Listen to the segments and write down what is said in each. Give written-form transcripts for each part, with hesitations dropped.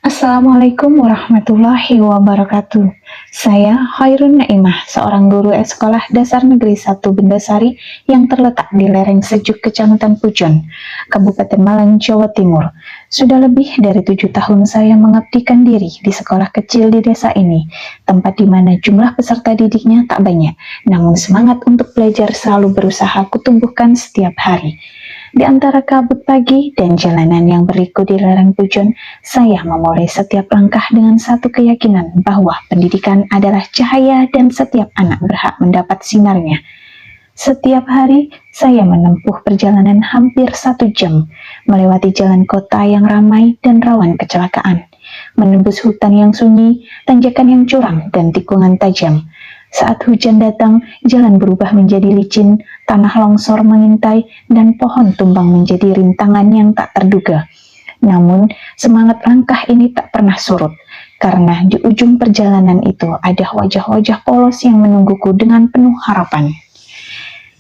Assalamualaikum warahmatullahi wabarakatuh. Saya Khairun Naimah, seorang guru Sekolah Dasar Negeri 1 Bendasari yang terletak di lereng sejuk Kecamatan Pujon, Kabupaten Malang, Jawa Timur. Sudah lebih dari 7 tahun saya mengabdikan diri di sekolah kecil di desa ini, tempat di mana jumlah peserta didiknya tak banyak, namun semangat untuk belajar selalu berusaha kutumbuhkan setiap hari. Di antara kabut pagi dan jalanan yang berliku di lereng Pujon, saya memulai setiap langkah dengan satu keyakinan bahwa pendidikan adalah cahaya dan setiap anak berhak mendapat sinarnya. Setiap hari, saya menempuh perjalanan hampir 1 jam, melewati jalan kota yang ramai dan rawan kecelakaan, menembus hutan yang sunyi, tanjakan yang curam, dan tikungan tajam. Saat hujan datang, jalan berubah menjadi licin, tanah longsor mengintai, dan pohon tumbang menjadi rintangan yang tak terduga. Namun, semangat langkah ini tak pernah surut, karena di ujung perjalanan itu ada wajah-wajah polos yang menungguku dengan penuh harapan.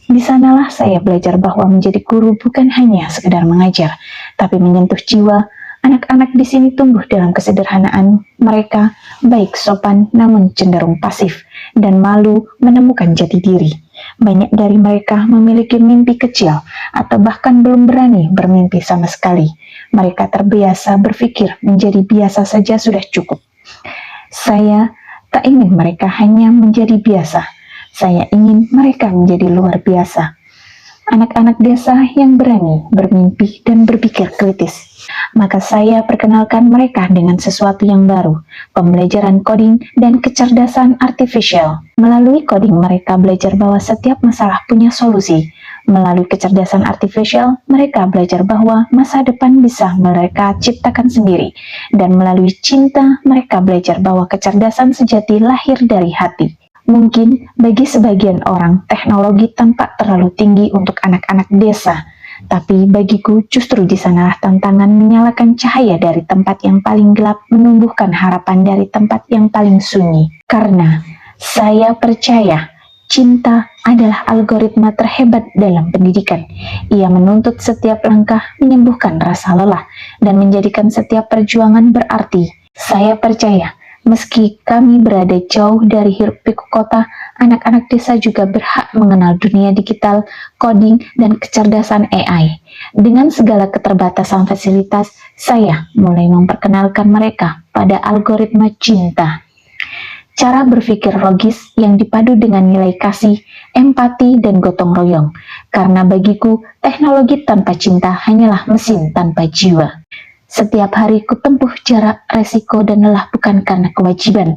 Di sanalah saya belajar bahwa menjadi guru bukan hanya sekedar mengajar, tapi menyentuh jiwa. Anak-anak di sini tumbuh dalam kesederhanaan mereka, baik sopan namun cenderung pasif, dan malu menemukan jati diri. Banyak dari mereka memiliki mimpi kecil, atau bahkan belum berani bermimpi sama sekali. Mereka terbiasa berpikir menjadi biasa saja sudah cukup. Saya tak ingin mereka hanya menjadi biasa. Saya ingin mereka menjadi luar biasa. Anak-anak desa yang berani bermimpi dan berpikir kritis. Maka saya perkenalkan mereka dengan sesuatu yang baru, pembelajaran coding dan kecerdasan artifisial. Melalui coding mereka belajar bahwa setiap masalah punya solusi. Melalui kecerdasan artifisial, mereka belajar bahwa masa depan bisa mereka ciptakan sendiri. Dan melalui cinta, mereka belajar bahwa kecerdasan sejati lahir dari hati. Mungkin bagi sebagian orang, teknologi tampak terlalu tinggi untuk anak-anak desa. Tapi bagiku justru di sanalah tantangan menyalakan cahaya dari tempat yang paling gelap, menumbuhkan harapan dari tempat yang paling sunyi. Karena saya percaya cinta adalah algoritma terhebat dalam pendidikan. Ia menuntut setiap langkah, menyembuhkan rasa lelah, dan menjadikan setiap perjuangan berarti. Saya percaya meski kami berada jauh dari hiruk-pikuk kota, anak-anak desa juga berhak mengenal dunia digital, coding, dan kecerdasan AI. Dengan segala keterbatasan fasilitas, saya mulai memperkenalkan mereka pada algoritma cinta. Cara berpikir logis yang dipadu dengan nilai kasih, empati, dan gotong royong. Karena bagiku, teknologi tanpa cinta hanyalah mesin tanpa jiwa. Setiap hari ku tempuh jarak, resiko, dan lelah bukan karena kewajiban,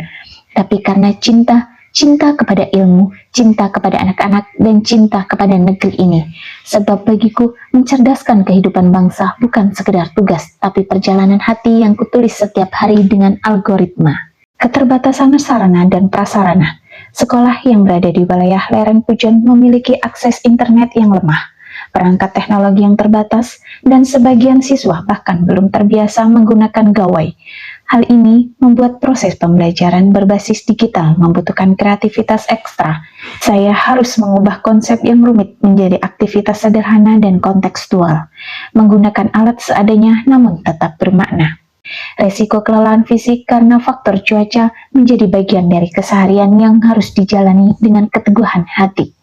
tapi karena cinta, cinta kepada ilmu, cinta kepada anak-anak, dan cinta kepada negeri ini. Sebab bagiku, mencerdaskan kehidupan bangsa bukan sekedar tugas, tapi perjalanan hati yang kutulis setiap hari dengan algoritma. Keterbatasan sarana dan prasarana. Sekolah yang berada di wilayah lereng Pujon memiliki akses internet yang lemah, perangkat teknologi yang terbatas, dan sebagian siswa bahkan belum terbiasa menggunakan gawai. Hal ini membuat proses pembelajaran berbasis digital membutuhkan kreativitas ekstra. Saya harus mengubah konsep yang rumit menjadi aktivitas sederhana dan kontekstual, menggunakan alat seadanya namun tetap bermakna. Resiko kelelahan fisik karena faktor cuaca menjadi bagian dari keseharian yang harus dijalani dengan keteguhan hati.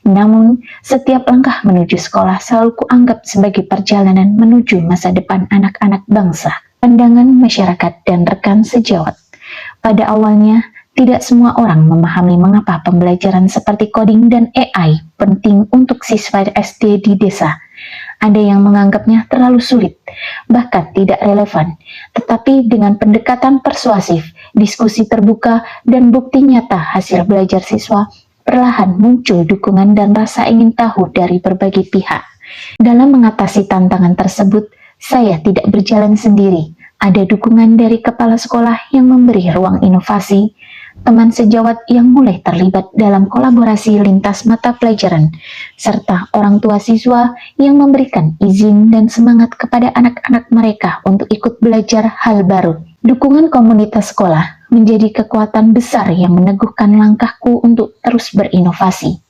Namun, setiap langkah menuju sekolah selalu kuanggap sebagai perjalanan menuju masa depan anak-anak bangsa. Pandangan masyarakat dan rekan sejawat. Pada awalnya, tidak semua orang memahami mengapa pembelajaran seperti coding dan AI penting untuk siswa SD di desa. Ada yang menganggapnya terlalu sulit, bahkan tidak relevan. Tetapi dengan pendekatan persuasif, diskusi terbuka, dan bukti nyata hasil belajar siswa, perlahan muncul dukungan dan rasa ingin tahu dari berbagai pihak. Dalam mengatasi tantangan tersebut, saya tidak berjalan sendiri. Ada dukungan dari kepala sekolah yang memberi ruang inovasi, teman sejawat yang mulai terlibat dalam kolaborasi lintas mata pelajaran, serta orang tua siswa yang memberikan izin dan semangat kepada anak-anak mereka untuk ikut belajar hal baru. Dukungan komunitas sekolah menjadi kekuatan besar yang meneguhkan langkahku untuk terus berinovasi.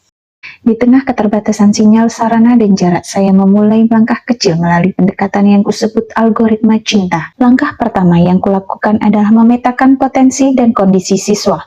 Di tengah keterbatasan sinyal, sarana, dan jarak, saya memulai langkah kecil melalui pendekatan yang kusebut algoritma cinta. Langkah pertama yang kulakukan adalah memetakan potensi dan kondisi siswa.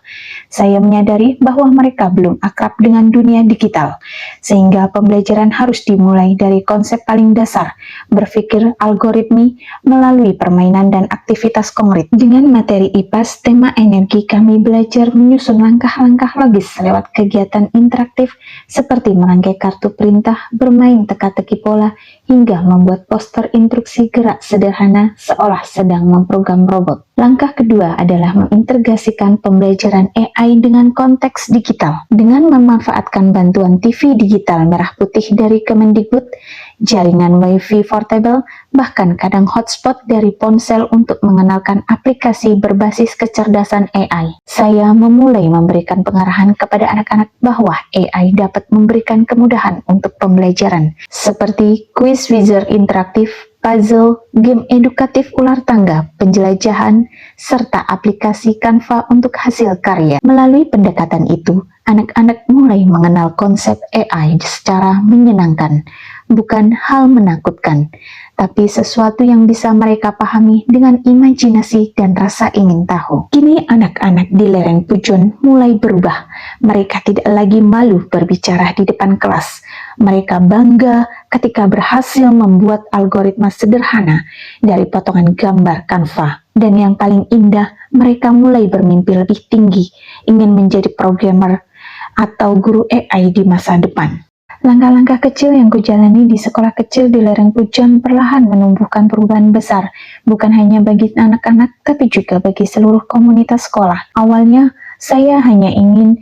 Saya menyadari bahwa mereka belum akrab dengan dunia digital, sehingga pembelajaran harus dimulai dari konsep paling dasar, berpikir algoritmi melalui permainan dan aktivitas konkret. Dengan materi IPAS, tema energi, kami belajar menyusun langkah-langkah logis lewat kegiatan interaktif seperti merangkai kartu perintah, bermain teka-teki pola, hingga membuat poster instruksi gerak sederhana seolah sedang memprogram robot. Langkah kedua adalah mengintegrasikan pembelajaran AI dengan konteks digital. Dengan memanfaatkan bantuan TV digital merah putih dari Kemendikbud, jaringan WiFi portable, bahkan kadang hotspot dari ponsel untuk mengenalkan aplikasi berbasis kecerdasan AI. Saya memulai memberikan pengarahan kepada anak-anak bahwa AI dapat memberikan kemudahan untuk pembelajaran, seperti quiz wizard interaktif, puzzle, game edukatif ular tangga, penjelajahan, serta aplikasi Canva untuk hasil karya. Melalui pendekatan itu, anak-anak mulai mengenal konsep AI secara menyenangkan, bukan hal menakutkan, tapi sesuatu yang bisa mereka pahami dengan imajinasi dan rasa ingin tahu. Kini anak-anak di lereng Pujon mulai berubah. Mereka tidak lagi malu berbicara di depan kelas. Mereka bangga ketika berhasil membuat algoritma sederhana dari potongan gambar Canva. Dan yang paling indah, mereka mulai bermimpi lebih tinggi, ingin menjadi programmer atau guru AI di masa depan. Langkah-langkah kecil yang kujalani di sekolah kecil di lereng Pujon perlahan menumbuhkan perubahan besar, bukan hanya bagi anak-anak, tapi juga bagi seluruh komunitas sekolah. Awalnya, saya hanya ingin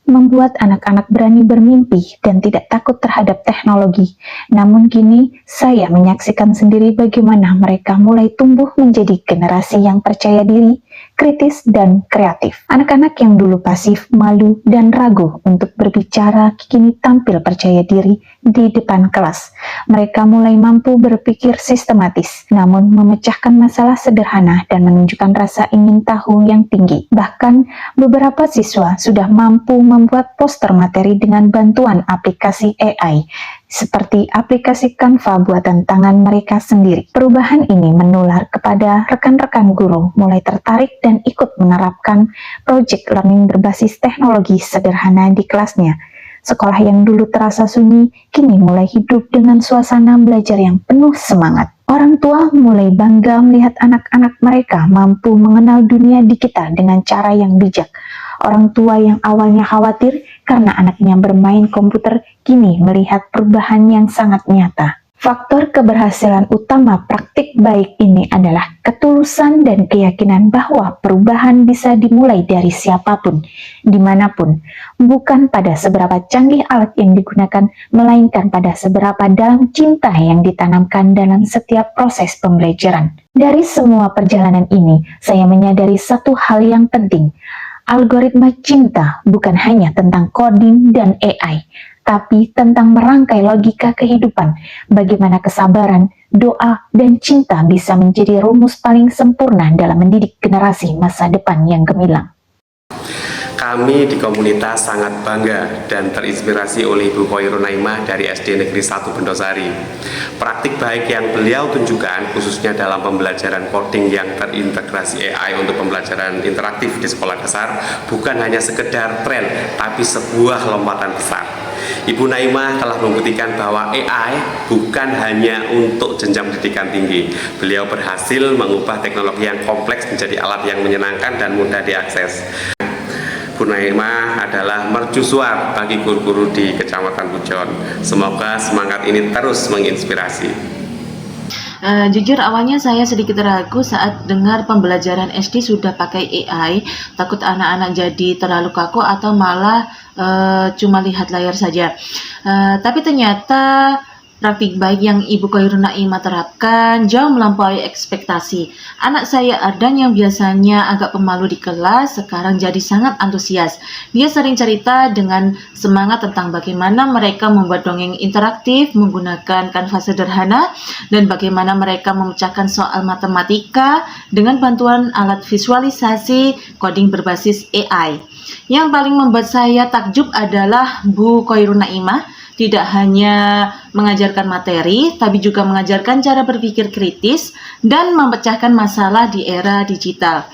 membuat anak-anak berani bermimpi dan tidak takut terhadap teknologi. Namun kini, saya menyaksikan sendiri bagaimana mereka mulai tumbuh menjadi generasi yang percaya diri, kritis, dan kreatif. Anak-anak yang dulu pasif, malu, dan ragu untuk berbicara kini tampil percaya diri di depan kelas. Mereka mulai mampu berpikir sistematis, namun memecahkan masalah sederhana dan menunjukkan rasa ingin tahu yang tinggi. Bahkan, beberapa siswa sudah mampu membuat poster materi dengan bantuan aplikasi AI, seperti aplikasi Canva buatan tangan mereka sendiri. Perubahan ini menular kepada rekan-rekan guru, mulai tertarik dan ikut menerapkan project learning berbasis teknologi sederhana di kelasnya. Sekolah yang dulu terasa sunyi, kini mulai hidup dengan suasana belajar yang penuh semangat. Orang tua mulai bangga melihat anak-anak mereka mampu mengenal dunia digital dengan cara yang bijak. Orang tua yang awalnya khawatir karena anaknya bermain komputer, kini melihat perubahan yang sangat nyata. Faktor keberhasilan utama praktik baik ini adalah ketulusan dan keyakinan bahwa perubahan bisa dimulai dari siapapun, dimanapun, bukan pada seberapa canggih alat yang digunakan, melainkan pada seberapa dalam cinta yang ditanamkan dalam setiap proses pembelajaran. Dari semua perjalanan ini, saya menyadari satu hal yang penting. Algoritma cinta bukan hanya tentang coding dan AI, tapi tentang merangkai logika kehidupan, bagaimana kesabaran, doa, dan cinta bisa menjadi rumus paling sempurna dalam mendidik generasi masa depan yang gemilang. Kami di komunitas sangat bangga dan terinspirasi oleh Ibu Khoirun Naimah dari SD Negeri 1 Bendosari. Praktik baik yang beliau tunjukkan khususnya dalam pembelajaran coding yang terintegrasi AI untuk pembelajaran interaktif di sekolah dasar bukan hanya sekedar tren, tapi sebuah lompatan besar. Ibu Naimah telah membuktikan bahwa AI bukan hanya untuk jenjang pendidikan tinggi. Beliau berhasil mengubah teknologi yang kompleks menjadi alat yang menyenangkan dan mudah diakses. Bu Naimah adalah mercusuar bagi guru-guru di Kecamatan Pujon. Semoga semangat ini terus menginspirasi. Jujur awalnya saya sedikit ragu saat dengar pembelajaran SD sudah pakai AI, takut anak-anak jadi terlalu kaku atau malah cuma lihat layar saja. Tapi ternyata Praktik baik yang Ibu Khairun Naimah terapkan jauh melampaui ekspektasi. Anak saya Ardan yang biasanya agak pemalu di kelas, sekarang jadi sangat antusias. Dia sering cerita dengan semangat tentang bagaimana mereka membuat dongeng interaktif menggunakan kanvas sederhana dan bagaimana mereka memecahkan soal matematika dengan bantuan alat visualisasi coding berbasis AI. Yang paling membuat saya takjub adalah Bu Khairun Naimah tidak hanya mengajarkan materi, tapi juga mengajarkan cara berpikir kritis dan memecahkan masalah di era digital.